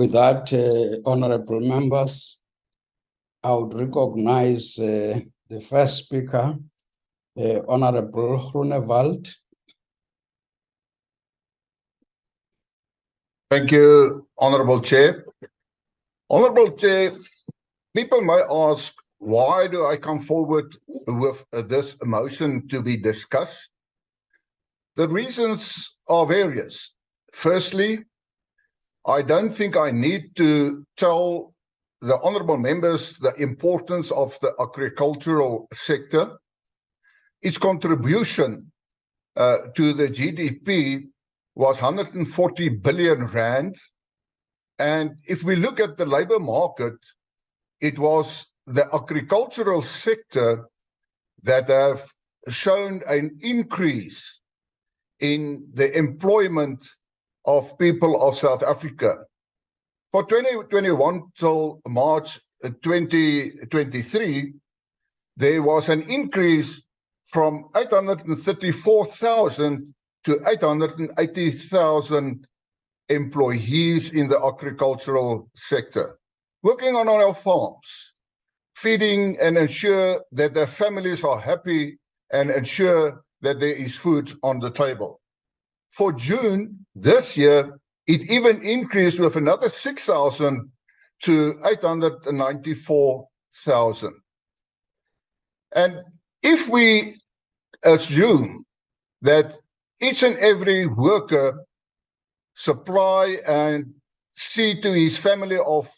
With that, honorable members, I would recognize the first speaker, Honorable Groenewald. Thank you, Honorable Chair. Honorable Chair, people may ask, why do I come forward with this motion to be discussed? The reasons are various. Firstly, I don't think I need to tell the honorable members the importance of the agricultural sector. Its contribution to the GDP was 140 billion rand. And if we look at the labor market, it was the agricultural sector that have shown an increase in the employment of people of South Africa. For 2021 till March 2023, there was an increase from 834,000 to 880,000 employees in the agricultural sector, working on our farms, feeding and ensure that their families are happy and ensure that there is food on the table. For June this year, it even increased with another 6,000 to 894,000. And if we assume that each and every worker supply and see to his family of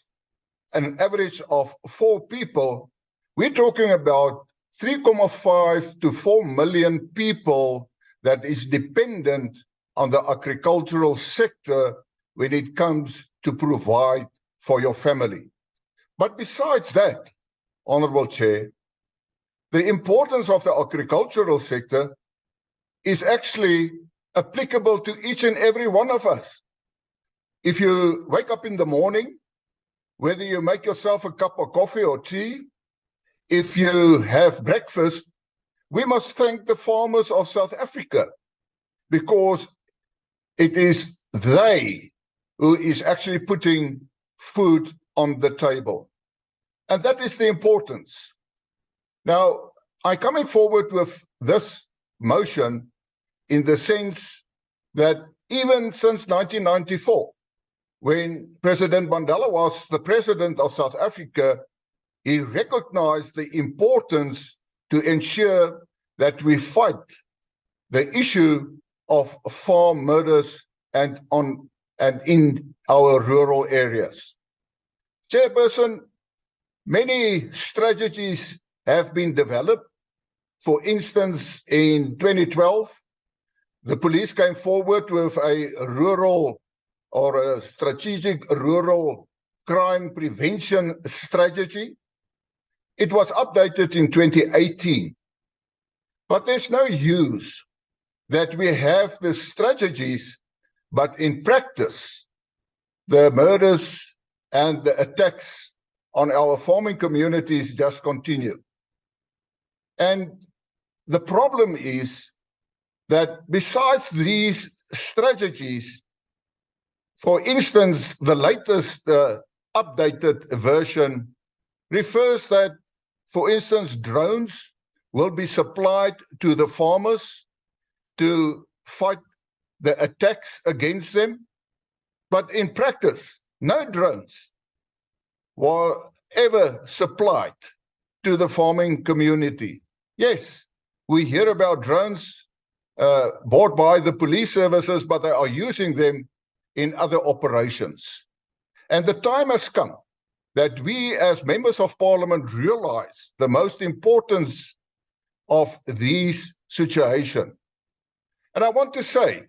an average of 4 people, we're talking about 3.5 to 4 million people that is dependent on the agricultural sector when it comes to provide for your family. But besides that, Honorable Chair, the importance of the agricultural sector is actually applicable to each and every one of us. If you wake up in the morning, whether you make yourself a cup of coffee or tea, if you have breakfast, we must thank the farmers of South Africa, because it is they who is actually putting food on the table. And that is the importance. Now, I'm coming forward with this motion in the sense that even since 1994, when President Mandela was the president of South Africa, he recognized the importance to ensure that we fight the issue of farm murders and in our rural areas. Chairperson, many strategies have been developed. For instance, in 2012, the police came forward with a rural or a strategic rural crime prevention strategy. It was updated in 2018. But there's no use that we have the strategies, but in practice, the murders and the attacks on our farming communities just continue. And the problem is that besides these strategies, for instance, the latest updated version refers that, for instance, drones will be supplied to the farmers to fight the attacks against them. But in practice, no drones were ever supplied to the farming community. Yes, we hear about drones bought by the police services, but they are using them in other operations. And the time has come that we as members of parliament realize the most importance of these situations. And I want to say,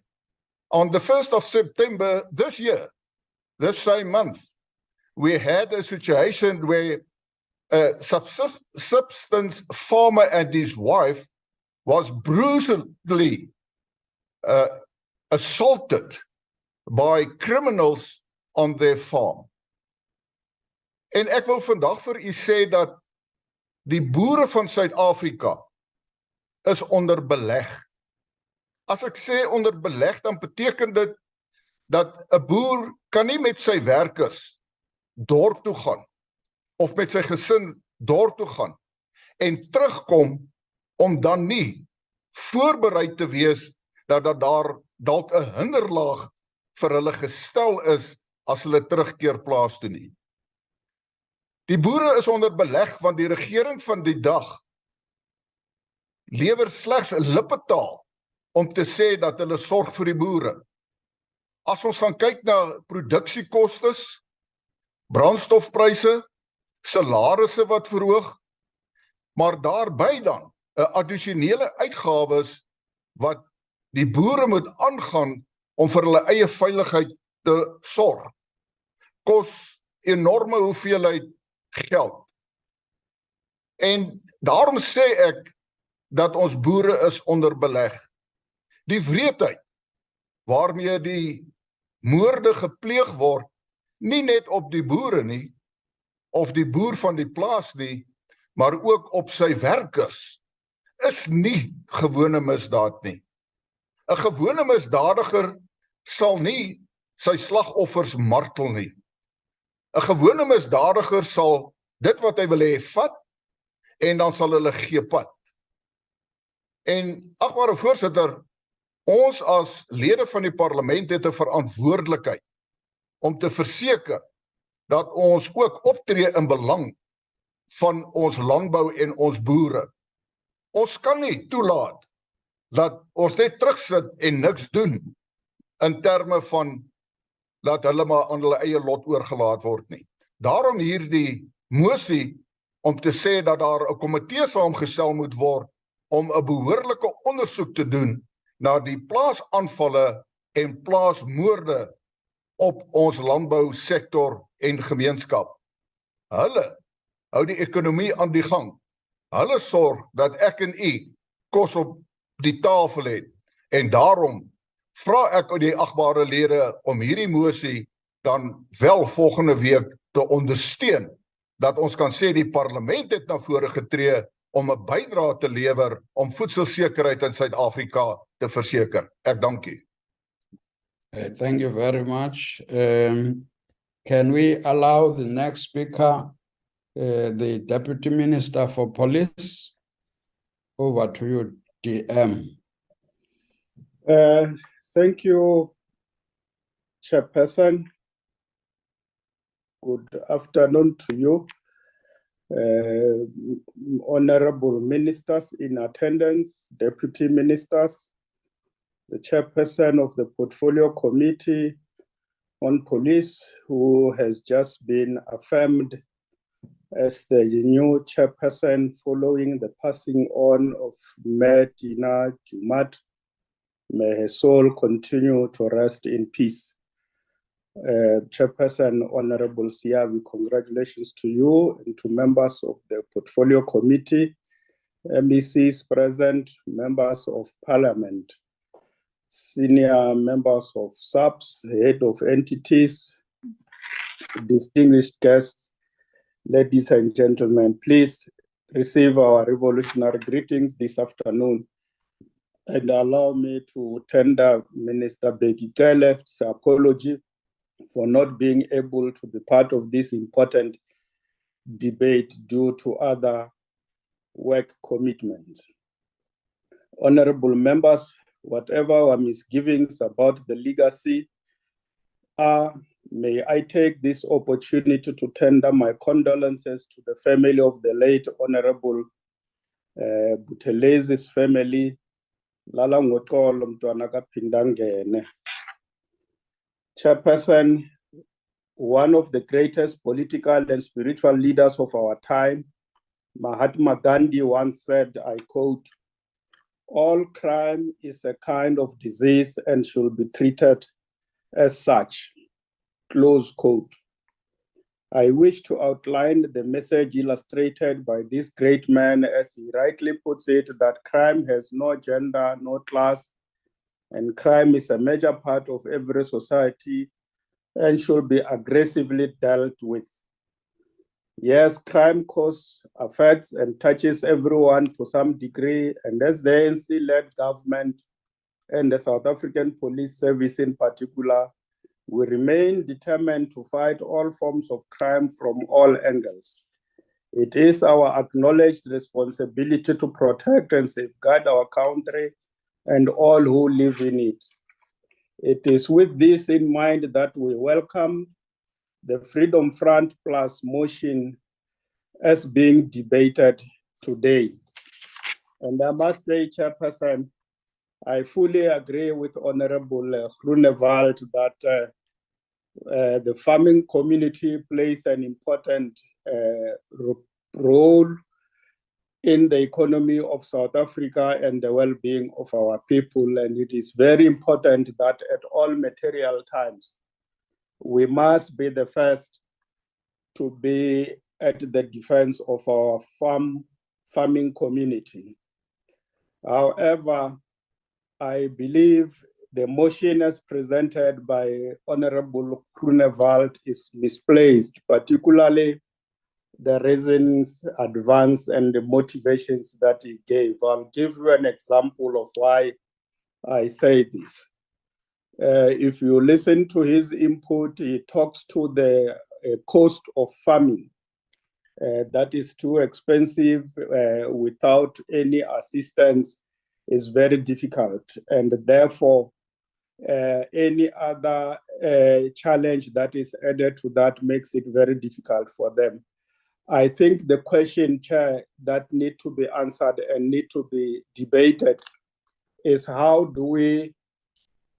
on the 1st of September this year, this same month, we had a situation where a subsistence farmer and his wife was brutally assaulted by criminals on their farm. En ek wil vandag vir u sê dat die boere van Suid-Afrika is onder beleg. As ek sê onder beleg, dan beteken dit dat 'n boer kan nie met sy werkers dorp toe gaan of met sy gesin dorp toe gaan en terugkom om dan nie voorberei te wees dat daar dalk 'n hinderlaag vir hulle gestel is as hulle terugkeer plaas toe nie. Die boere is onder beleg want die regering van die dag lewer slegs 'n lippetaal om te sê dat hulle sorg vir die boere. As ons gaan kyk na produksiekostes, brandstofpryse, salarisse wat verhoog, maar daarby dan 'n addisionele uitgawes wat die boere moet aangaan om vir hulle eie veiligheid te sorg, kos enorme hoeveelheid geld. En daarom sê ek dat ons boere is onder beleg. Die wreedheid waarmee die moorde gepleeg word, nie net op die boere nie, of die boer van die plaas nie, maar ook op sy werkers, is nie gewone misdaad nie. 'n Gewone misdadiger sal nie sy slagoffers martel nie. 'n Gewone misdadiger sal dit wat hy wil hê vat, en dan sal hulle gee pad. En agbare voorsitter, ons as lede van die parlement het 'n verantwoordelikheid om te verseker dat ons ook optree in belang van ons landbou en ons boere. Ons kan nie toelaat dat ons net terugsit en niks doen in terme van dat hulle maar aan hulle eie lot oorgelaat word nie. Daarom hierdie mosie om te sê dat daar 'n komitee saamgestel moet word om 'n behoorlike ondersoek te doen na die plaasaanvalle en plaasmoorde op ons landbousektor en gemeenskap. Hulle hou die ekonomie aan die gang. Hulle sorg dat ek en u kos op die tafel het. En daarom vra ek uit die agbare lede om hierdie mosie dan wel volgende week te ondersteun, dat ons kan sê die parlement het na vore getree om 'n bydrae te lewer om voedselsekerheid in Suid-Afrika te verseker. Ek dank u. Thank you very much. Can we allow the next speaker, the Deputy Minister for Police? Over to you, DM. Thank you, Chairperson. Good afternoon to you, honorable ministers in attendance, deputy ministers, the chairperson of the Portfolio Committee on Police, who has just been affirmed as the new chairperson following the passing on of Mayor Tina Jumat. May her soul continue to rest in peace. Chairperson Honorable Siavi, congratulations to you and to members of the Portfolio Committee, MECs present, members of Parliament, senior members of SAPS, head of entities, distinguished guests, ladies and gentlemen, please receive our revolutionary greetings this afternoon. And allow me to tender Minister Begitele's apology for not being able to be part of this important debate due to other work commitments. Honorable members, whatever our misgivings about the legacy are, may I take this opportunity to tender my condolences to the family of the late Honorable Buthelez's family. Lala ngoxolo mntwana kaphinda ngene. Chairperson, one of the greatest political and spiritual leaders of our time, Mahatma Gandhi once said, I quote, "All crime is a kind of disease and should be treated as such," close quote. I wish to outline the message illustrated by this great man as he rightly puts it, that crime has no gender, no class, and crime is a major part of every society and should be aggressively dealt with. Yes, crime affects and touches everyone to some degree, and as the ANC-led government and the South African Police Service in particular We remain determined to fight all forms of crime from all angles. It is our acknowledged responsibility to protect and safeguard our country and all who live in it. It is with this in mind that we welcome the Freedom Front Plus motion as being debated today. And I must say, Chairperson, I fully agree with Honorable Groenewald that the farming community plays an important role in the economy of South Africa and the well-being of our people. And it is very important that at all material times, we must be the first to be at the defense of our farming community. However, I believe the motion as presented by Honorable Groenewald is misplaced, particularly the reasons advanced and the motivations that he gave. I'll give you an example of why I say this. If you listen to his input, he talks to the cost of farming. That is too expensive without any assistance is very difficult, and therefore any other challenge that is added to that makes it very difficult for them. I think the question, Chair, that need to be answered and need to be debated is how do we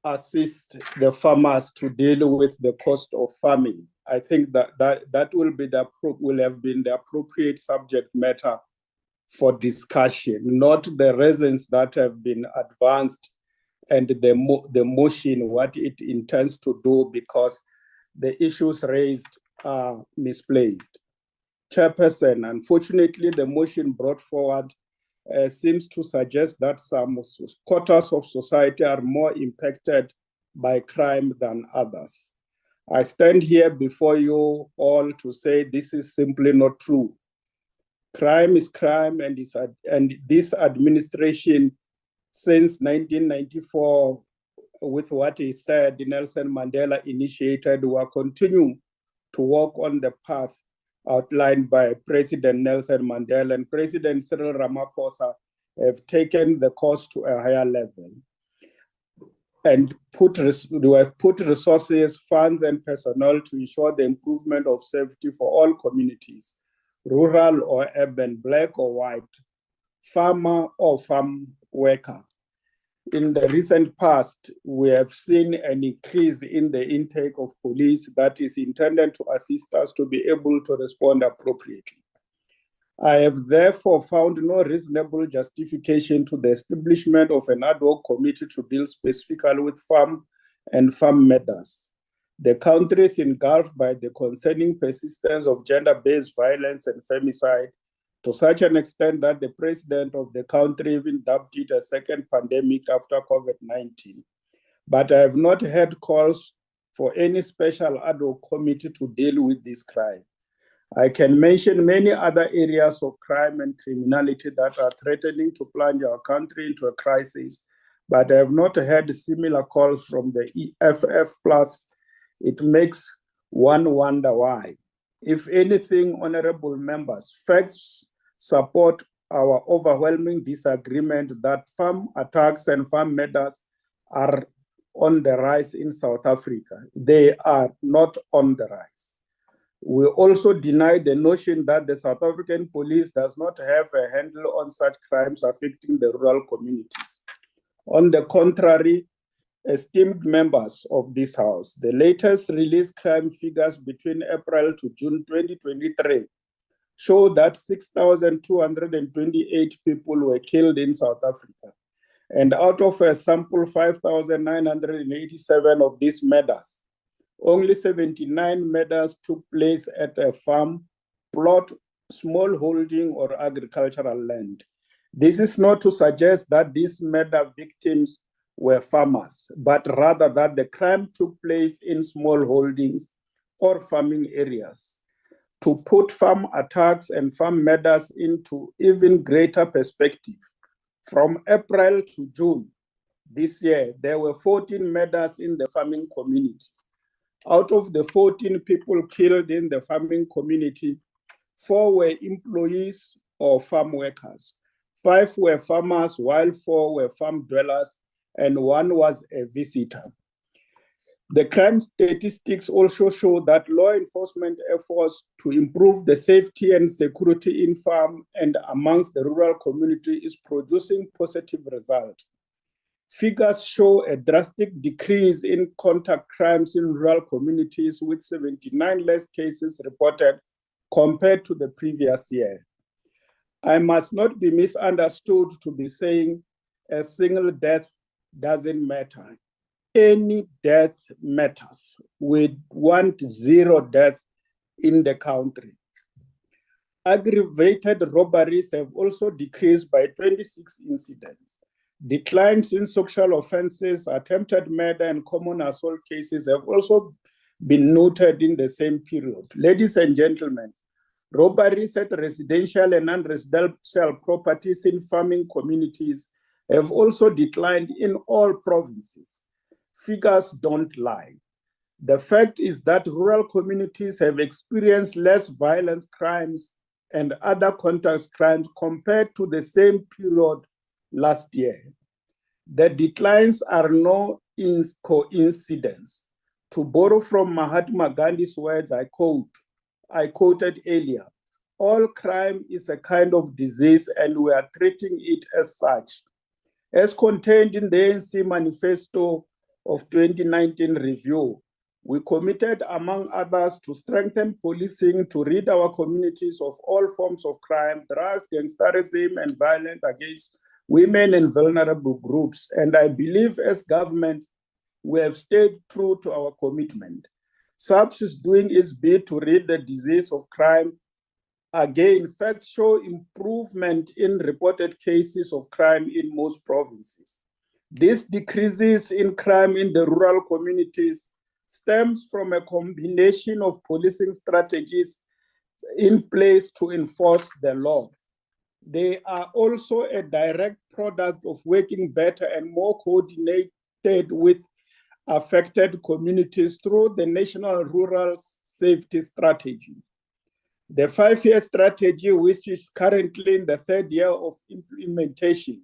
assist the farmers to deal with the cost of farming? I think that will have been the appropriate subject matter for discussion, not the reasons that have been advanced and the motion, what it intends to do, because the issues raised are misplaced. Chairperson, unfortunately, the motion brought forward seems to suggest that some quarters of society are more impacted by crime than others. I stand here before you all to say this is simply not true. Crime is crime, and this administration, since 1994, with what he said, Nelson Mandela initiated, will continue to walk on the path outlined by President Nelson Mandela, and President Cyril Ramaphosa have taken the course to a higher level and have put resources, funds, and personnel to ensure the improvement of safety for all communities, rural or urban, black or white, farmer or farm worker. In the recent past, we have seen an increase in the intake of police that is intended to assist us to be able to respond appropriately. I have therefore found no reasonable justification to the establishment of an ad hoc committee to deal specifically with farm and farm matters. The country is engulfed by the concerning persistence of gender-based violence and femicide, to such an extent that the president of the country even dubbed it a second pandemic after COVID-19. But I have not heard calls for any special ad hoc committee to deal with this crime. I can mention many other areas of crime and criminality that are threatening to plunge our country into a crisis, but I have not heard similar calls from the EFF Plus. It makes one wonder why. If anything, honorable members, facts support our overwhelming disagreement that farm attacks and farm murders are on the rise in South Africa. They are not on the rise. We also deny the notion that the South African police does not have a handle on such crimes affecting the rural communities. On the contrary, esteemed members of this House, the latest released crime figures between April to June 2023 show that 6,228 people were killed in South Africa. And out of a sample 5,987 of these murders, only 79 murders took place at a farm, plot, small holding, or agricultural land. This is not to suggest that these murder victims were farmers, but rather that the crime took place in small holdings or farming areas. To put farm attacks and farm murders into even greater perspective, from April to June this year, there were 14 murders in the farming community. Out of the 14 people killed in the farming community, 4 were employees or farm workers. 5 were farmers, while 4 were farm dwellers, and 1 was a visitor. The crime statistics also show that law enforcement efforts to improve the safety and security in farm and amongst the rural community is producing positive results. Figures show a drastic decrease in contact crimes in rural communities, with 79 less cases reported compared to the previous year. I must not be misunderstood to be saying a single death doesn't matter. Any death matters. We want 0 death in the country. Aggravated robberies have also decreased by 26 incidents. Declines in sexual offenses, attempted murder, and common assault cases have also been noted in the same period. Ladies and gentlemen, robberies at residential and non-residential properties in farming communities have also declined in all provinces. Figures don't lie. The fact is that rural communities have experienced less violent crimes and other contact crimes compared to the same period last year. The declines are no coincidence. To borrow from Mahatma Gandhi's words, I quoted earlier, all crime is a kind of disease and we are treating it as such. As contained in the ANC manifesto of 2019 review, we committed, among others, to strengthen policing, to rid our communities of all forms of crime, drugs, gangsterism, and violence against women and vulnerable groups. And I believe as government, we have stayed true to our commitment. SAPS is doing its bit to rid the disease of crime. Again, facts show improvement in reported cases of crime in most provinces. These decreases in crime in the rural communities stems from a combination of policing strategies in place to enforce the law. They are also a direct product of working better and more coordinated with affected communities through the National Rural Safety Strategy. The 5-year strategy, which is currently in the 3rd year of implementation,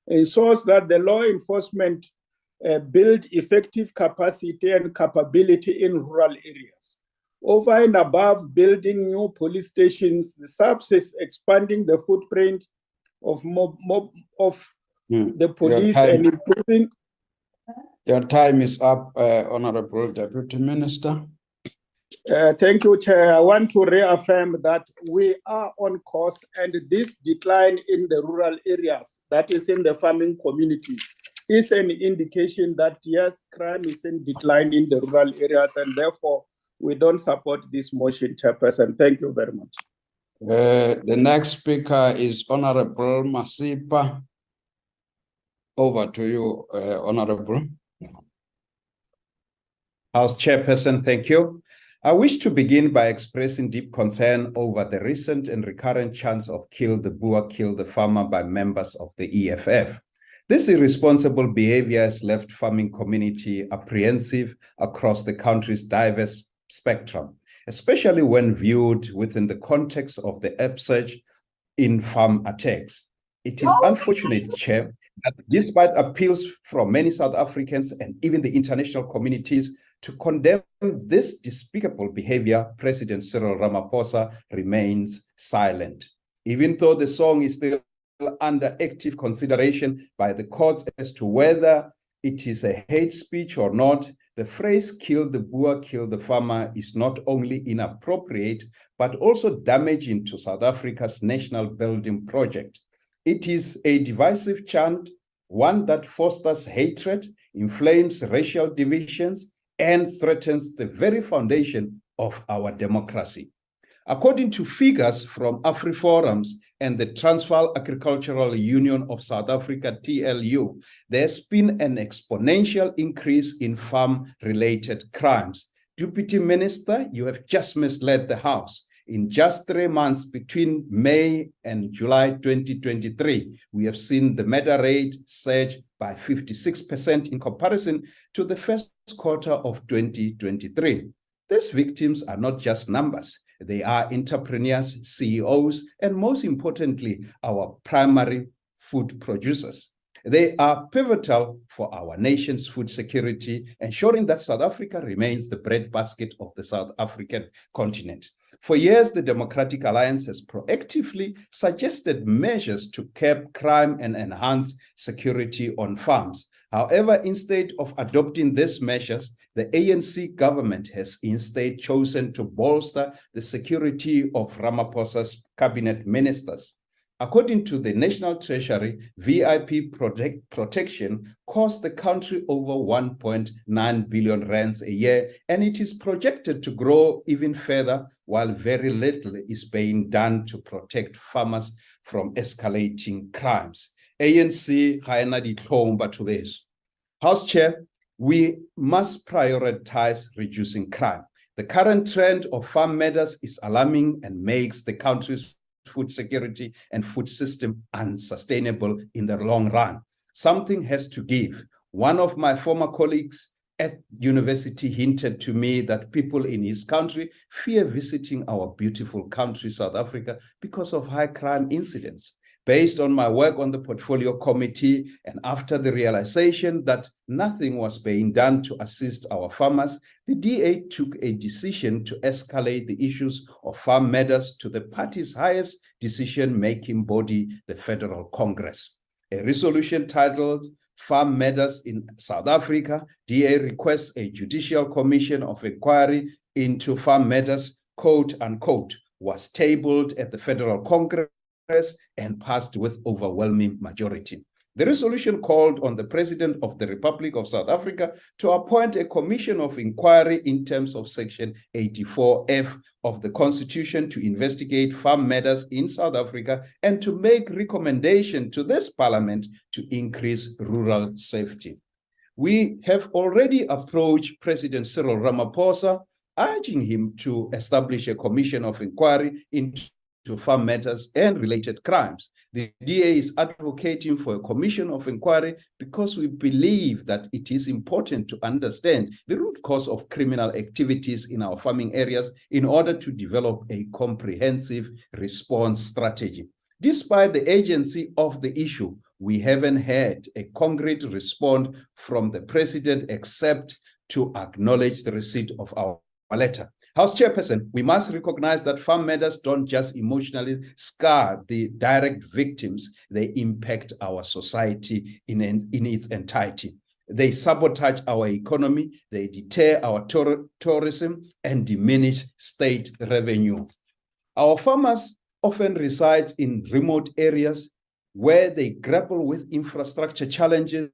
ensures that the law enforcement build effective capacity and capability in rural areas. Over and above building new police stations, the SAPS is expanding the footprint of the police and improving. Your time is up, Honorable Deputy Minister. Thank you, Chair. I want to reaffirm that we are on course, and this decline in the rural areas, that is in the farming community, is an indication that yes, crime is in decline in the rural areas, and therefore we don't support this motion, Chairperson. Thank you very much. The next speaker is Honorable Masipa. Over to you, Honorable. House Chairperson, thank you. I wish to begin by expressing deep concern over the recent and recurrent chants of kill the Boer, kill the farmer by members of the EFF. This irresponsible behavior has left farming community apprehensive across the country's diverse spectrum, especially when viewed within the context of the upsurge in farm attacks. It is unfortunate, Chair, that despite appeals from many South Africans and even the international communities to condemn this despicable behavior, President Cyril Ramaphosa remains silent. Even though the song is still under active consideration by the courts as to whether it is a hate speech or not, the phrase kill the Boer, kill the farmer is not only inappropriate, but also damaging to South Africa's national building project. It is a divisive chant, one that fosters hatred, inflames racial divisions, and threatens the very foundation of our democracy. According to figures from AfriForums and the Transvaal Agricultural Union of South Africa, TLU, there's been an exponential increase in farm-related crimes. Deputy Minister, you have just misled the House. In just 3 months between May and July 2023, we have seen the murder rate surge by 56% in comparison to the first quarter of 2023. These victims are not just numbers. They are entrepreneurs, CEOs, and most importantly, our primary food producers. They are pivotal for our nation's food security, ensuring that South Africa remains the breadbasket of the South African continent. For years, the Democratic Alliance has proactively suggested measures to curb crime and enhance security on farms. However, instead of adopting these measures, the ANC government has instead chosen to bolster the security of Ramaphosa's cabinet ministers. According to the National Treasury, VIP protection costs the country over 1.9 billion rands a year, and it is projected to grow even further, while very little is being done to protect farmers from escalating crimes. ANC ga ena ditlhong batho beso. House Chair, we must prioritize reducing crime. The current trend of farm murders is alarming and makes the country's food security and food system unsustainable in the long run. Something has to give. One of my former colleagues at university hinted to me that people in his country fear visiting our beautiful country, South Africa, because of high crime incidents. Based on my work on the portfolio committee and after the realization that nothing was being done to assist our farmers, the DA took a decision to escalate the issues of farm matters to the party's highest decision-making body, the Federal Congress. A resolution titled Farm Matters in South Africa, DA requests a judicial commission of inquiry into farm matters, quote unquote, was tabled at the Federal Congress and passed with overwhelming majority. The resolution called on the President of the Republic of South Africa to appoint a commission of inquiry in terms of Section 84F of the Constitution to investigate farm matters in South Africa and to make recommendation to this Parliament to increase rural safety. We have already approached President Cyril Ramaphosa, urging him to establish a commission of inquiry into farm matters and related crimes. The DA is advocating for a commission of inquiry because we believe that it is important to understand the root cause of criminal activities in our farming areas in order to develop a comprehensive response strategy. Despite the urgency of the issue, we haven't had a concrete response from the President except to acknowledge the receipt of our letter. House Chairperson, we must recognize that farm matters don't just emotionally scar the direct victims, they impact our society in its entirety. They sabotage our economy, they deter our tourism, and diminish state revenue. Our farmers often reside in remote areas where they grapple with infrastructure challenges,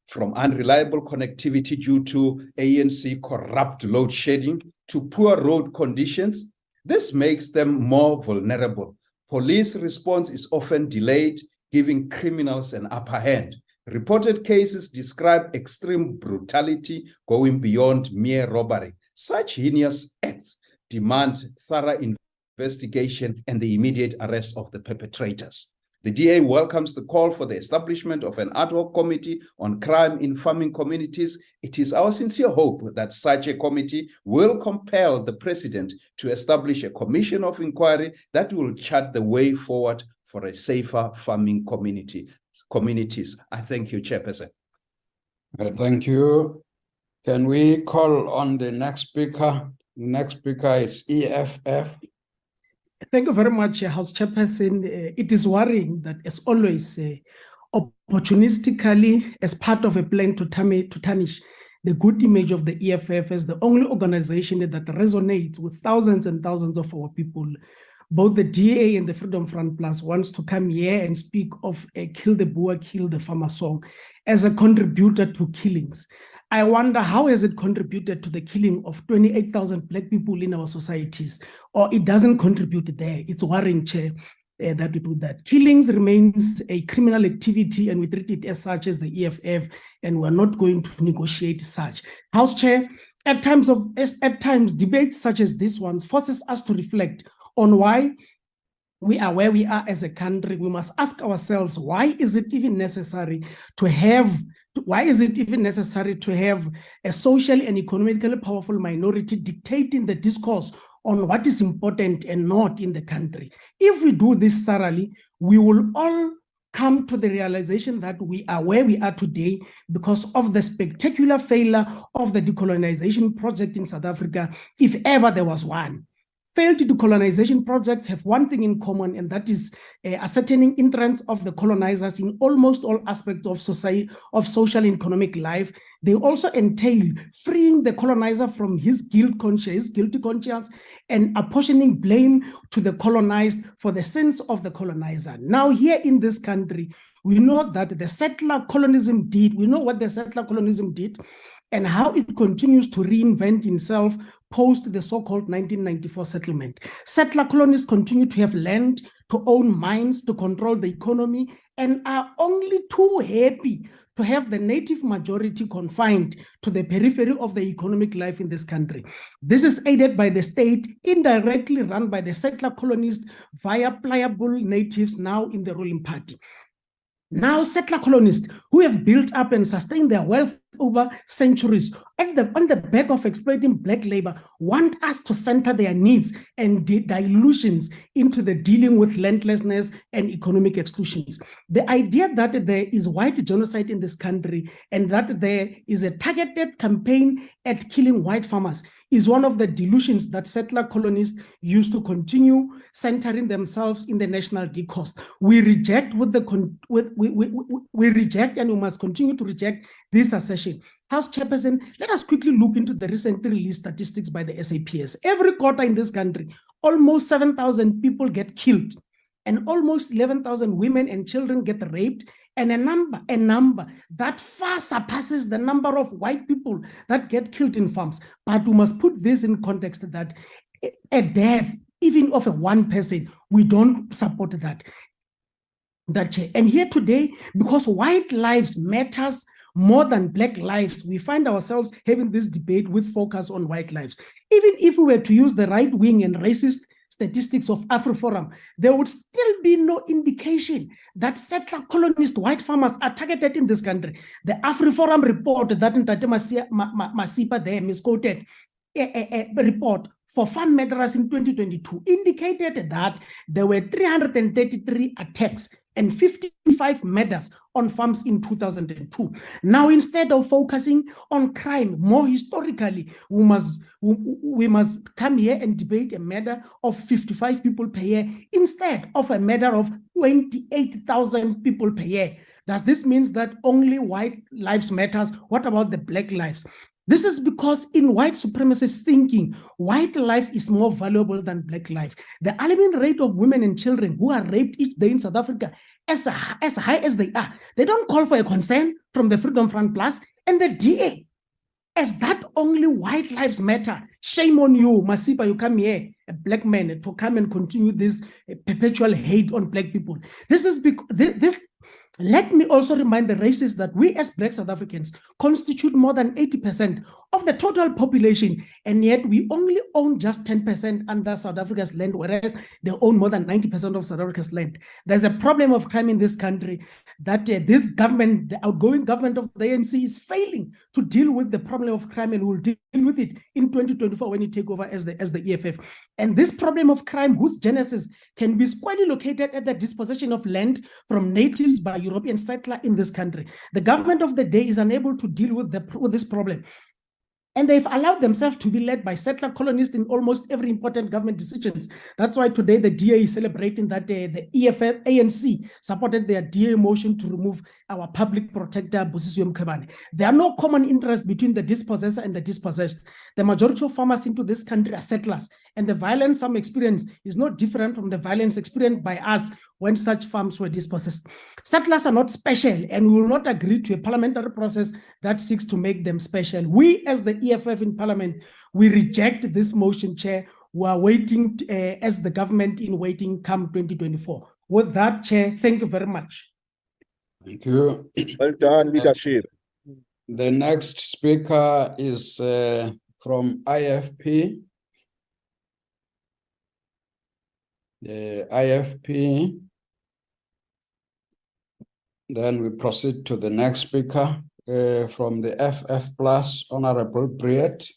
from unreliable connectivity due to ANC corrupt load shedding to poor road conditions. This makes them more vulnerable. Police response is often delayed, giving criminals an upper hand. Reported cases describe extreme brutality going beyond mere robbery. Such heinous acts demand thorough investigation and the immediate arrest of the perpetrators. The DA welcomes the call for the establishment of an ad hoc committee on crime in farming communities. It is our sincere hope that such a committee will compel the President to establish a commission of inquiry that will chart the way forward for a safer farming communities. I thank you, Chairperson. Thank you. Can we call on the next speaker? The next speaker is EFF. Thank you very much, House Chairperson. It is worrying that, as always, opportunistically, as part of a plan to tarnish the good image of the EFF as the only organization that resonates with thousands and thousands of our people, both the DA and the Freedom Front Plus wants to come here and speak of a kill the Boer, kill the farmer song as a contributor to killings. I wonder, how has it contributed to the killing of 28,000 Black people in our societies? Or it doesn't contribute there. It's worrying, Chair, that we do that. Killings remains a criminal activity, and we treat it as such as the EFF, and we're not going to negotiate such. House Chair, at times debates such as this one forces us to reflect on why we are where we are as a country, we must ask ourselves, why is it even necessary to have a socially and economically powerful minority dictating the discourse on what is important and not in the country? If we do this thoroughly, we will all come to the realization that we are where we are today because of the spectacular failure of the decolonization project in South Africa, if ever there was one. Failed decolonization projects have one thing in common, and that is ascertaining interest of the colonizers in almost all aspects of society, of social and economic life. They also entail freeing the colonizer from his guilty conscience, and apportioning blame to the colonized for the sins of the colonizer. Now, here in this country, we know that the settler colonism did, we know what the settler colonism did, and how it continues to reinvent itself post the so-called 1994 settlement. Settler colonists continue to have land, to own mines, to control the economy, and are only too happy to have the native majority confined to the periphery of the economic life in this country. This is aided by the state, indirectly run by the settler colonists via pliable natives now in the ruling party. Now, settler colonists who have built up and sustained their wealth over centuries on the back of exploiting black labor want us to center their needs and dilutions into the dealing with landlessness and economic exclusions. The idea that there is white genocide in this country and that there is a targeted campaign at killing white farmers is one of the delusions that settler colonists used to continue centering themselves in the national discourse. We reject we reject, and we must continue to reject this assertion. House Chairperson, let us quickly look into the recently released statistics by the SAPS. Every quarter in this country, almost 7,000 people get killed, and almost 11,000 women and children get raped, and a number that far surpasses the number of white people that get killed in farms. But we must put this in context that a death, even of a one person, we don't support that. And here today, because white lives matters more than black lives, we find ourselves having this debate with focus on white lives. Even if we were to use the right wing and racist statistics of AfriForum, there would still be no indication that settler colonist white farmers are targeted in this country. The AfriForum report that Ntate Masipa there misquoted, a report for farm murderers in 2022 indicated that there were 333 attacks and 55 murders on farms in 2002. Now, instead of focusing on crime more historically, we must come here and debate a murder of 55 people per year instead of a murder of 28,000 people per year. Does this mean that only white lives matters? What about the black lives? This is because in white supremacist thinking, white life is more valuable than black life. The alarming rate of women and children who are raped each day in South Africa, as high as they are, they don't call for a concern from the Freedom Front Plus and the DA. As that only white lives matter. Shame on you, Masipa, you come here, a black man, to come and continue this perpetual hate on black people. This is because let me also remind the racists that we as Black South Africans constitute more than 80% of the total population, and yet we only own just 10% under South Africa's land, whereas they own more than 90% of South Africa's land. There's a problem of crime in this country that this government, the outgoing government of the ANC, is failing to deal with the problem of crime, and will deal with it in 2024 when you take over as the EFF. And this problem of crime, whose genesis can be squarely located at the dispossession of land from natives by European settler in this country. The government of the day is unable to deal with this problem. And they've allowed themselves to be led by settler colonists in almost every important government decisions. That's why today the DA is celebrating that the EFF, ANC, supported their DA motion to remove our public protector, Busisiwe Mkhwebane. There are no common interests between the dispossessor and the dispossessed. The majority of farmers into this country are settlers, and the violence some experience is not different from the violence experienced by us when such farms were dispossessed. Settlers are not special, and we will not agree to a parliamentary process that seeks to make them special. We, as the EFF in Parliament, we reject this motion, Chair. We are waiting as the government in waiting come 2024. With that, Chair, thank you very much. Thank you. Well done, leadership. The next speaker is from IFP. IFP. Then we proceed to the next speaker from the FF Plus, Honorable Briet.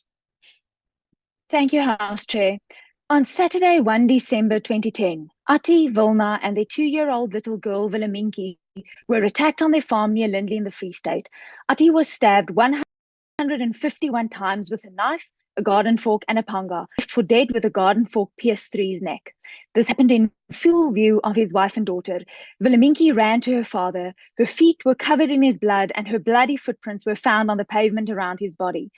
Thank you, House Chair. On Saturday, 1 December 2010, Ati, Vilna, and their 2-year-old little girl, Willemientjie, were attacked on their farm near Lindley in the Free State. Ati was stabbed 151 times with a knife, a garden fork, and a panga, left for dead with a garden fork pierced through his neck. This happened in full view of his wife and daughter. Willemientjie ran to her father. Her feet were covered in his blood, and her bloody footprints were found on the pavement around his body.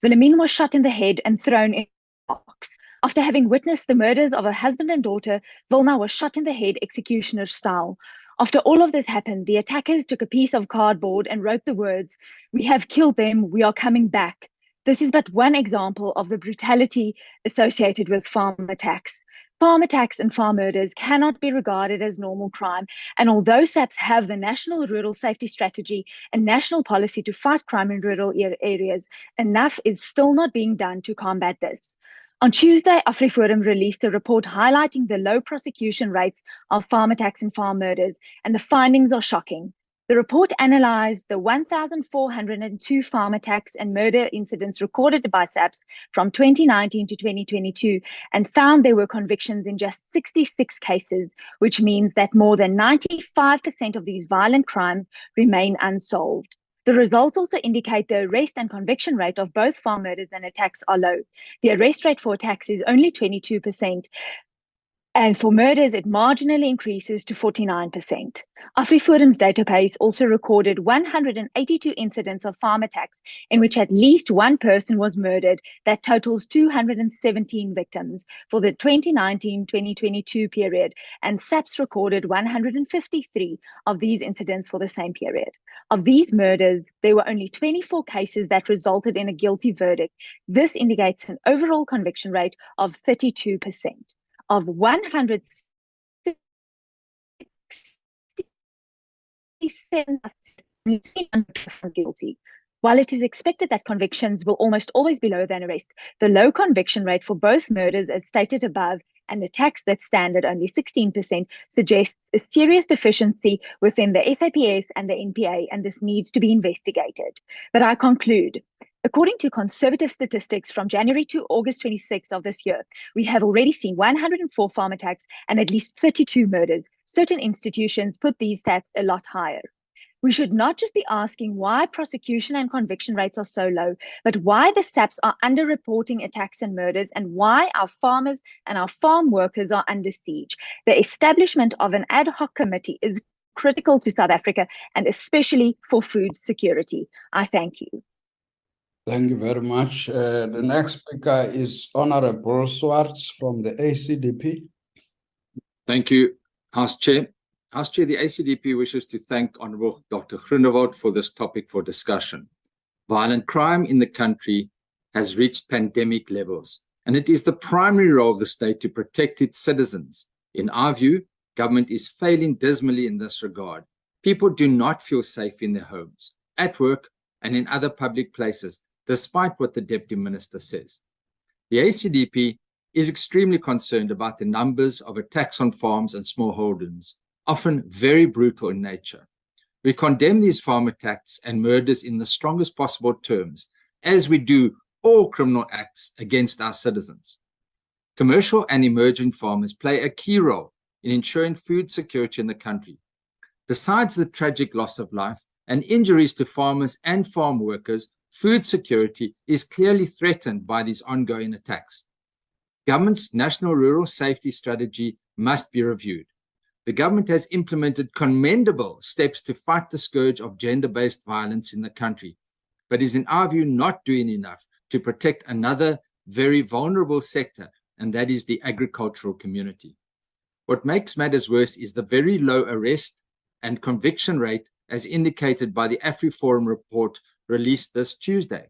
Willemientjie was shot in the head and thrown in a box. After having witnessed the murders of her husband and daughter, Vilna was shot in the head executioner style. After all of this happened, the attackers took a piece of cardboard and wrote the words, "We have killed them, we are coming back." This is but one example of the brutality associated with farm attacks. Farm attacks and farm murders cannot be regarded as normal crime, and although SAPS have the National Rural Safety Strategy and national policy to fight crime in rural areas, enough is still not being done to combat this. On Tuesday, AfriForum released a report highlighting the low prosecution rates of farm attacks and farm murders, and the findings are shocking. The report analyzed the 1,402 farm attacks and murder incidents recorded by SAPS from 2019 to 2022 and found there were convictions in just 66 cases, which means that more than 95% of these violent crimes remain unsolved. The results also indicate the arrest and conviction rate of both farm murders and attacks are low. The arrest rate for attacks is only 22%, and for murders, it marginally increases to 49%. AfriForum's database also recorded 182 incidents of farm attacks in which at least one person was murdered. That totals 217 victims for the 2019-2022 period, and SAPS recorded 153 of these incidents for the same period. Of these murders, there were only 24 cases that resulted in a guilty verdict. This indicates an overall conviction rate of 32%. Of 167 guilty. While it is expected that convictions will almost always be lower than arrest, the low conviction rate for both murders, as stated above, and attacks that stand at only 16% suggests a serious deficiency within the SAPS and the NPA, and this needs to be investigated. But I conclude. According to conservative statistics from January to August 26 of this year, we have already seen 104 farm attacks and at least 32 murders. Certain institutions put these stats a lot higher. We should not just be asking why prosecution and conviction rates are so low, but why the SAPS are underreporting attacks and murders, and why our farmers and our farm workers are under siege. The establishment of an ad hoc committee is critical to South Africa, and especially for food security. I thank you. Thank you very much. The next speaker is Honorable Swartz from the ACDP. Thank you, House Chair. House Chair, the ACDP wishes to thank Honorable Dr. Groenewald for this topic for discussion. Violent crime in the country has reached pandemic levels, and it is the primary role of the state to protect its citizens. In our view, government is failing dismally in this regard. People do not feel safe in their homes, at work, and in other public places, despite what the Deputy Minister says. The ACDP is extremely concerned about the numbers of attacks on farms and smallholders, often very brutal in nature. We condemn these farm attacks and murders in the strongest possible terms, as we do all criminal acts against our citizens. Commercial and emerging farmers play a key role in ensuring food security in the country. Besides the tragic loss of life and injuries to farmers and farm workers, food security is clearly threatened by these ongoing attacks. Government's National Rural Safety Strategy must be reviewed. The government has implemented commendable steps to fight the scourge of gender-based violence in the country, but is in our view not doing enough to protect another very vulnerable sector, and that is the agricultural community. What makes matters worse is the very low arrest and conviction rate as indicated by the AfriForum report released this Tuesday,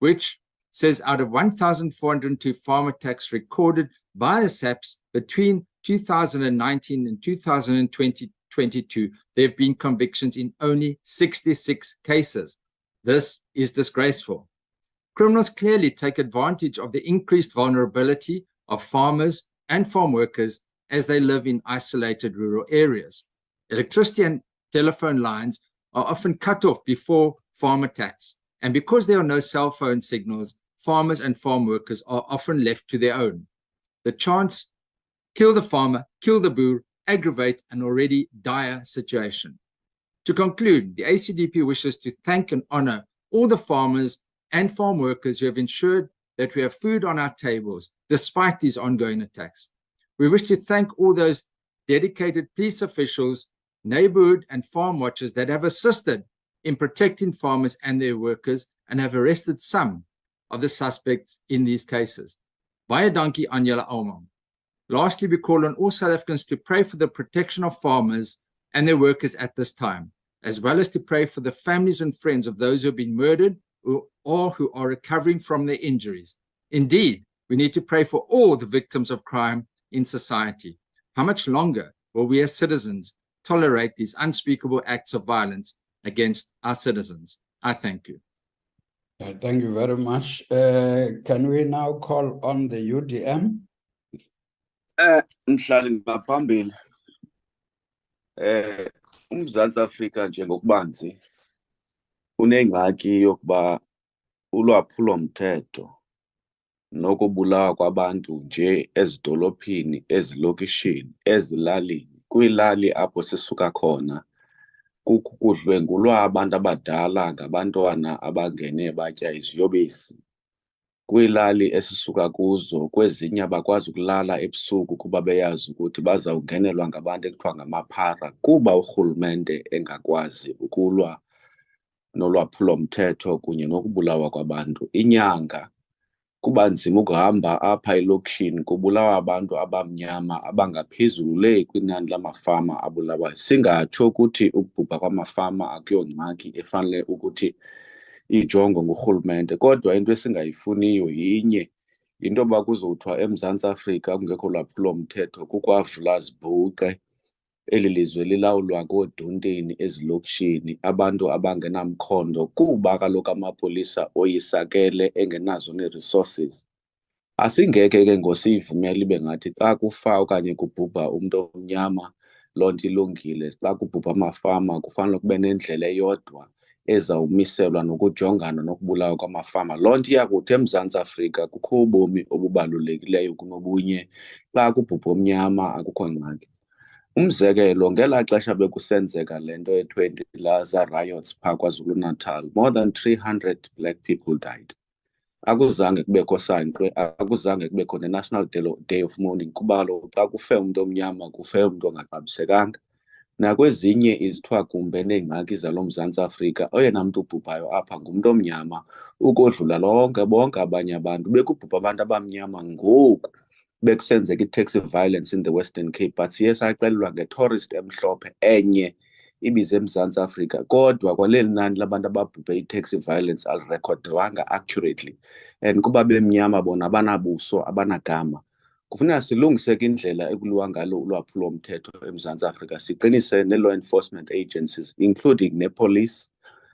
which says out of 1,402 farm attacks recorded by the SAPS between 2019 and 2022, there have been convictions in only 66 cases. This is disgraceful. Criminals clearly take advantage of the increased vulnerability of farmers and farm workers as they live in isolated rural areas. Electricity and telephone lines are often cut off before farm attacks, and because there are no cell phone signals, farmers and farm workers are often left to their own. The chants kill the farmer, kill the boer, aggravate an already dire situation. To conclude, the ACDP wishes to thank and honor all the farmers and farm workers who have ensured that we have food on our tables despite these ongoing attacks. We wish to thank all those dedicated police officials, neighborhood and farm watchers that have assisted in protecting farmers and their workers and have arrested some of the suspects in these cases. Baie dankie aan julle almal. Lastly, we call on all South Africans to pray for the protection of farmers and their workers at this time, as well as to pray for the families and friends of those who have been murdered or who are recovering from their injuries. Indeed, we need to pray for all the victims of crime in society. How much longer will we as citizens tolerate these unspeakable acts of violence against our citizens? I thank you. Thank you very much. Can we now call on the UDM? Mhlali ngaphambili uMzantsi Afrika njengokubanzi unengxaki yokuba ulwaphulomthetho nokubulawa kwabantu nje ezidolophini, ezilokishini, ezilalini, kwiilali apho sisuka khona kudlwengulwa abantu abadala ngabantwana abangene batya iziyobisi. Kwiilali esisuka kuzo kwezinye abakwazi ukulala ebusuku kuba beyazi ukuthi bazawungenelwa ngabantu ekuthiwa ngamaphara kuba urhulumente engakwazi ukulwa nolwaphulomthetho kunye nokubulawa kwabantu. Inyanga kuba nzima ukuhamba apha elokishini, kubulawa abantu abamnyama abangaphezulu kwinani lamafama abulawayo. Singatsho ukuthi ukubhubha kwamafama akuyongxaki efanele ukuthi ijongo ngurhulumente, kodwa into esingayifuniyo yinye into yoba kuzothiwa eMzantsi Afrika kungekho lwaphulomthetho kukwavula zibhuqe, eli lizwe lilawulwa ngoodonteni ezilokishini, abantu abangenamkhondo kuba kaloku amapolisa oyisakele engenazo nee-resources. Asingeke ke ngosiyivumela ibe ngathi xa kufa okanye kubhubha umntu omnyama loo nto ilungile. Xa kubhubha amafama kufanele kube nendlela eyodwa ezawumiselwa nokujongana nokubulawa kwamafama. Loo nto iyakuthi eMzantsi Afrika kukho ubomi obubalulekileyo kunobunye. Xa kubhubha omnyama akukho ngxaki. Umzekelo, ngelaa xesha bekusenzeka le nto ye-20 za-riots phaa KwaZulu-Natal, more than 300 black people died. Akuzange kubekho sankxwe, akuzange kubekho ne-National Day of Mourning kuba kaloku xa kufe umntu omnyama kufe umntu ongaxabisekanga. Nakwezinye izithiwa kumbe neengxaki zalo Mzantsi Afrika, oyena mntu ubhubhayo apha ngumntu omnyama ukodlula bonke abanye abantu. Bekubhubha abantu abamnyama ngoku bekusenzeka i-taxi violence in the Western Cape, but siye saxelelwa nge-tourist emhlophe enye ibize eMzantsi Afrika, kodwa kwaleli nani labantu ababhubhe i-taxi violence alirekhodwanga accurately, and kuba bemnyama bona abanabuso, abanagama. Kufuneka silungiseke indlela ekuliwa ngalo ulwaphulomthetho eMzantsi Afrika, siqinise ne-law enforcement agencies including ne-police,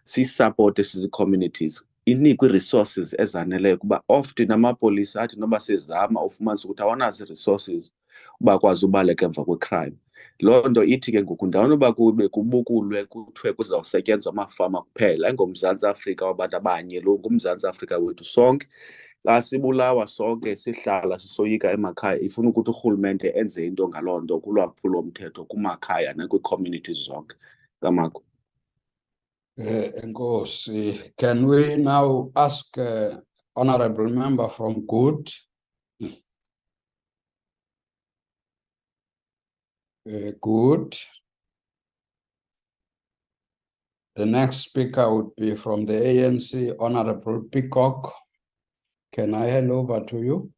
sisapote sizi-communities, inikwe ii-resources ezaneleyo kuba often amapolisa athi noba sizama ufumanisa ukuthi awanazo ii-resources bakwazi ubaleka emva kwe-crime. Loo nto ithi ke ngoku ndaweni uba kube kubukulwe kuthiwe kuzawusetyenzwa amafama kuphela, engoMzantsi Afrika wabantu abanye, lo ngumZantsi Afrika wethu sonke. Xa sibulawa sonke sihlala sisoyika emakhaya, ifuna ukuthi urhulumente enze into ngaloo nto kulwaphulomthetho kumakhaya nakwi-communities zonke. Ngamako. Enkosi, can we now ask honorable member from Good? Good. The next speaker would be from the ANC, Honorable Peacock. Can I hand over to you?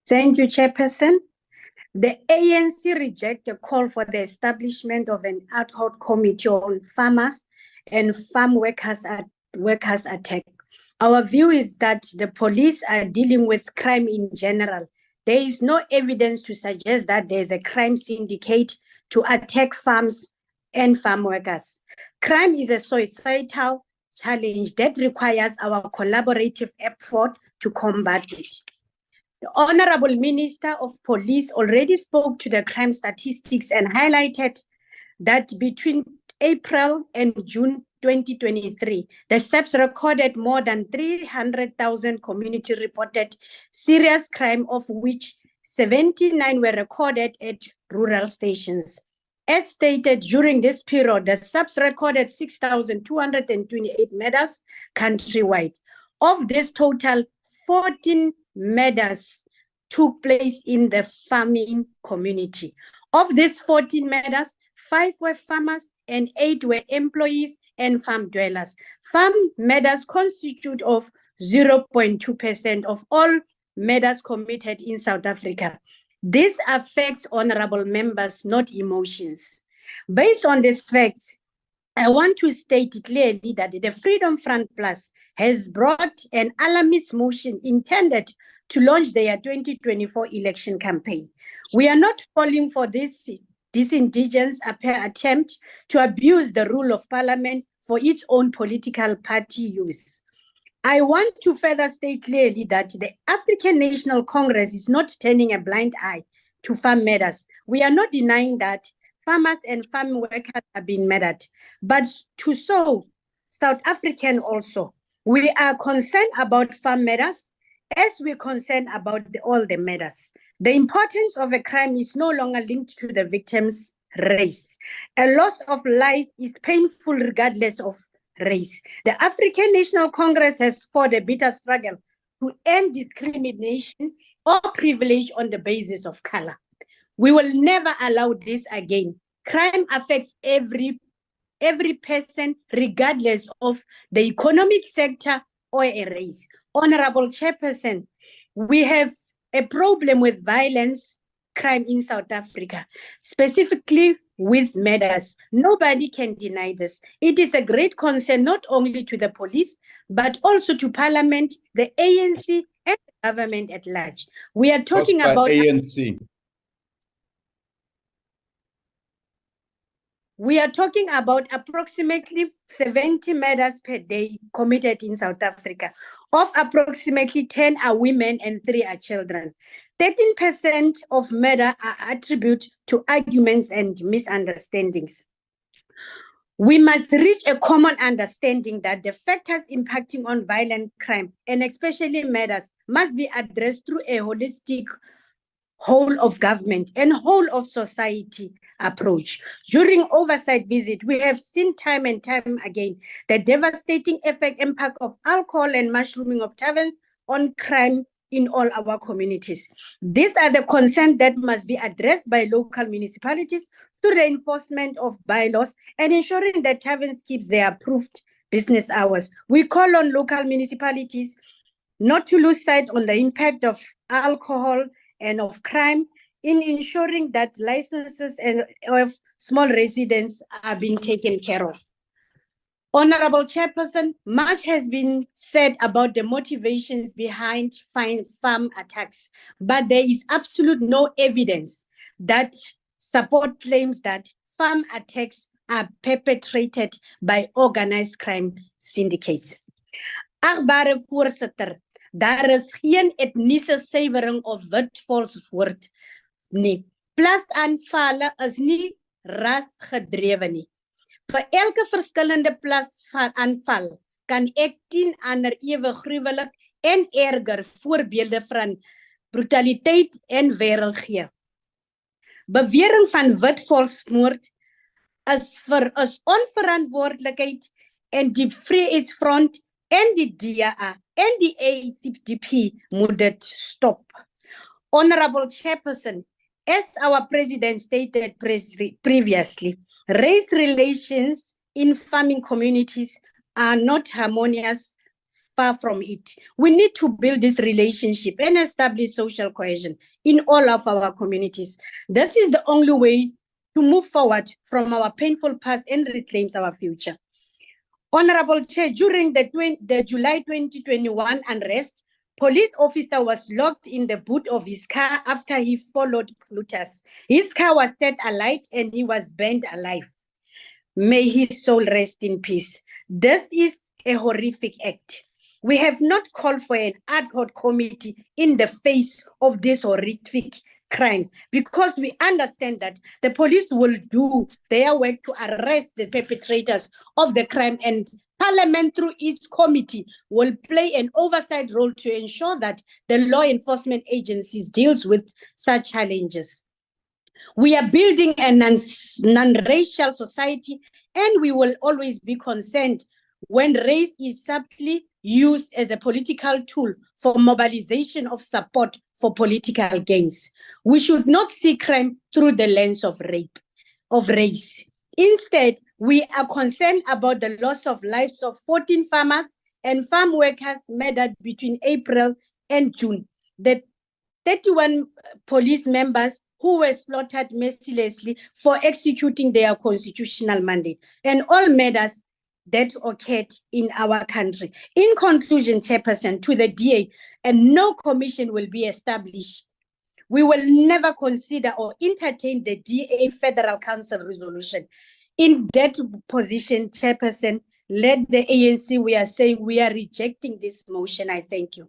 Thank you, Chairperson. The ANC reject a call for the establishment of an ad hoc committee on farmers and farm workers attack. Our view is that the police are dealing with crime in general. There is no evidence to suggest that there is a crime syndicate to attack farms and farm workers. Crime is a societal challenge that requires our collaborative effort to combat it. The Honorable Minister of Police already spoke to the crime statistics and highlighted that between April and June 2023, the SAPS recorded more than 300,000 community reported serious crime, of which 79 were recorded at rural stations. As stated, during this period, the SAPS recorded 6,228 murders countrywide. Of this total, 14 murders took place in the farming community. Of these 14 murders, 5 were farmers and 8 were employees and farm dwellers. Farm murders constitute of 0.2% of all murders committed in South Africa. This affects honorable members, not emotions. Based on this fact, I want to state clearly that the Freedom Front Plus has brought an alarmist motion intended to launch their 2024 election campaign. We are not falling for this indigenous attempt to abuse the rule of parliament for its own political party use. I want to further state clearly that the African National Congress is not turning a blind eye to farm matters. We are not denying that farmers and farm workers are being murdered, but to so South African also, we are concerned about farm matters as we're concerned about all the matters. The importance of a crime is no longer linked to the victim's race. A loss of life is painful regardless of race. The African National Congress has fought a bitter struggle to end discrimination or privilege on the basis of color. We will never allow this again. Crime affects every person regardless of the economic sector or a race. Honorable Chairperson, we have a problem with violence crime in South Africa, specifically with murders. Nobody can deny this. It is a great concern not only to the police, but also to Parliament, the ANC, and the government at large. We are talking about ANC. We are talking about approximately 70 murders per day committed in South Africa. Of approximately 10 are women and 3 are children. 13% of murder are attributed to arguments and misunderstandings. We must reach a common understanding that the factors impacting on violent crime, and especially murders, must be addressed through a holistic whole of government and whole of society approach. During oversight visit, we have seen time and time again the devastating impact of alcohol and mushrooming of taverns on crime in all our communities. These are the concerns that must be addressed by local municipalities through the enforcement of bylaws and ensuring that taverns keep their approved business hours. We call on local municipalities not to lose sight on the impact of alcohol and of crime in ensuring that licenses and of small residents are being taken care of. Honorable Chairperson, much has been said about the motivations behind farm attacks, but there is absolute no evidence that support claims that farm attacks are perpetrated by organized crime syndicates. Achtbare voorsitter, daar is geen etniese suiwering of witvolksmoord nie. Plasaanvalle is nie rasgedrewe nie. Vir elke verskillende plasaanval kan ek 10 ander ewe gruwelik en erger voorbeelde van brutaliteit en wêreld gee. Bewering van witvolksmoord is vir ons onverantwoordelikheid en die Vryheidsfront en die DA en die ACDP moet dit stop. Honorable Chairperson, as our President stated previously, race relations in farming communities are not harmonious, far from it. We need to build this relationship and establish social cohesion in all of our communities. This is the only way to move forward from our painful past and reclaim our future. Honorable Chair, during the July 2021 unrest, police officer was locked in the boot of his car after he followed polluters. His car was set alight and he was burned alive. May his soul rest in peace. This is a horrific act. We have not called for an ad hoc committee in the face of this horrific crime because we understand that the police will do their work to arrest the perpetrators of the crime, and Parliament through its committee will play an oversight role to ensure that the law enforcement agencies deals with such challenges. We are building a non-racial society, and we will always be concerned when race is subtly used as a political tool for mobilization of support for political gains. We should not see crime through the lens of race. Instead, we are concerned about the loss of lives of 14 farmers and farm workers murdered between April and June. The 31 police members who were slaughtered mercilessly for executing their constitutional mandate, and all murders that occurred in our country. In conclusion, Chairperson, to the DA, and no commission will be established. We will never consider or entertain the DA Federal Council resolution. In that position, Chairperson, let the ANC, we are saying we are rejecting this motion. I thank you.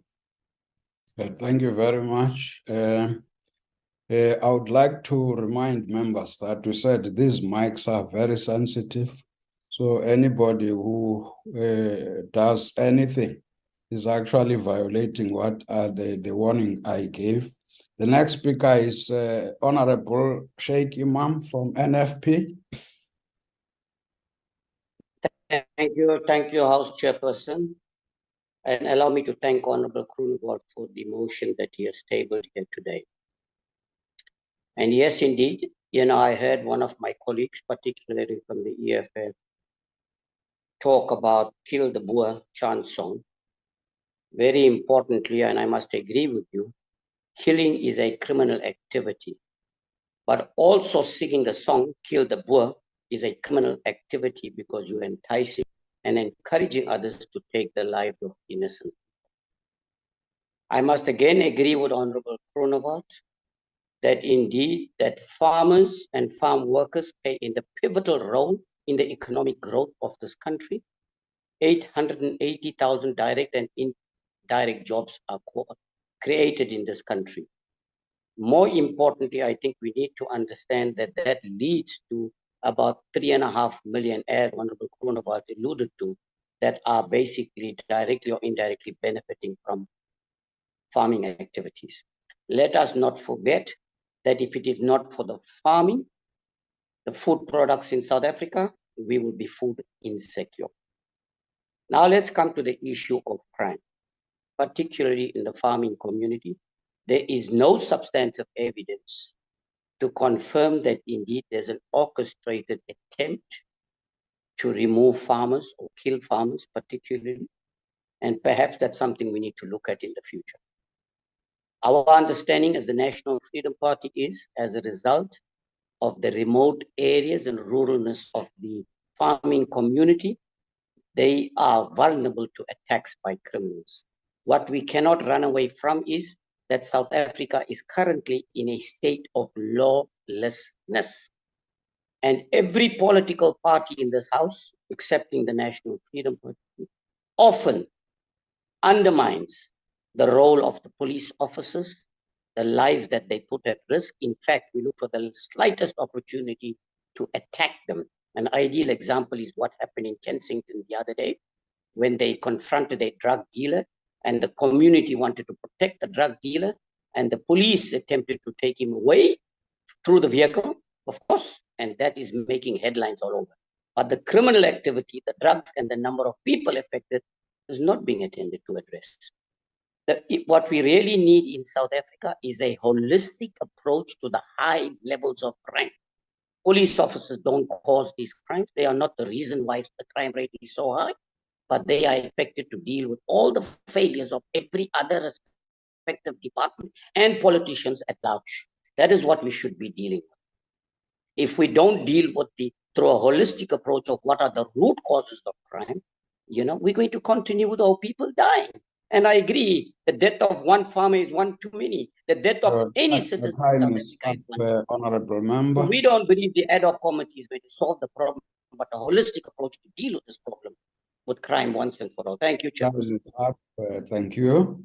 Thank you very much. I would like to remind members that we said these mics are very sensitive. So anybody who does anything is actually violating what the warning I gave. The next speaker is Honorable Sheikh Imam from NFP. Thank you, House Chairperson. And allow me to thank Honorable Groenewald for the motion that he has tabled here today. And yes, indeed, I heard one of my colleagues, particularly from the EFF, talk about Kill the Boer chant song. Very importantly, and I must agree with you, killing is a criminal activity. But also singing the song, Kill the Boer, is a criminal activity because you're enticing and encouraging others to take the lives of innocent people. I must again agree with Honorable Groenewald that indeed that farmers and farm workers play in the pivotal role in the economic growth of this country. 880,000 direct and indirect jobs are created in this country. More importantly, I think we need to understand that that leads to about 3.5 million, as Honorable Groenewald alluded to, that are basically directly or indirectly benefiting from farming activities. Let us not forget that if it is not for the farming, the food products in South Africa, we will be food insecure. Now let's come to the issue of crime, particularly in the farming community. There is no substantive evidence to confirm that indeed there's an orchestrated attempt to remove farmers or kill farmers particularly, and perhaps that's something we need to look at in the future. Our understanding as the National Freedom Party is, as a result of the remote areas and ruralness of the farming community, they are vulnerable to attacks by criminals. What we cannot run away from is that South Africa is currently in a state of lawlessness. And every political party in this house, excepting the National Freedom Party, often undermines the role of the police officers, the lives that they put at risk. In fact, we look for the slightest opportunity to attack them. An ideal example is what happened in Kensington the other day when they confronted a drug dealer and the community wanted to protect the drug dealer and the police attempted to take him away through the vehicle, of course, and that is making headlines all over. But the criminal activity, the drugs and the number of people affected is not being attended to address. What we really need in South Africa is a holistic approach to the high levels of crime. Police officers don't cause these crimes. They are not the reason why the crime rate is so high, but they are expected to deal with all the failures of every other respective department and politicians at large. That is what we should be dealing with. If we don't deal with through a holistic approach of what are the root causes of crime, we're going to continue with our people dying. And I agree, the death of one farmer is one too many. The death of any citizen in South Africa is one. Honorable member. We don't believe the ad hoc committee is going to solve the problem, but a holistic approach to deal with this problem with crime once and for all. Thank you, Chairperson. Thank you.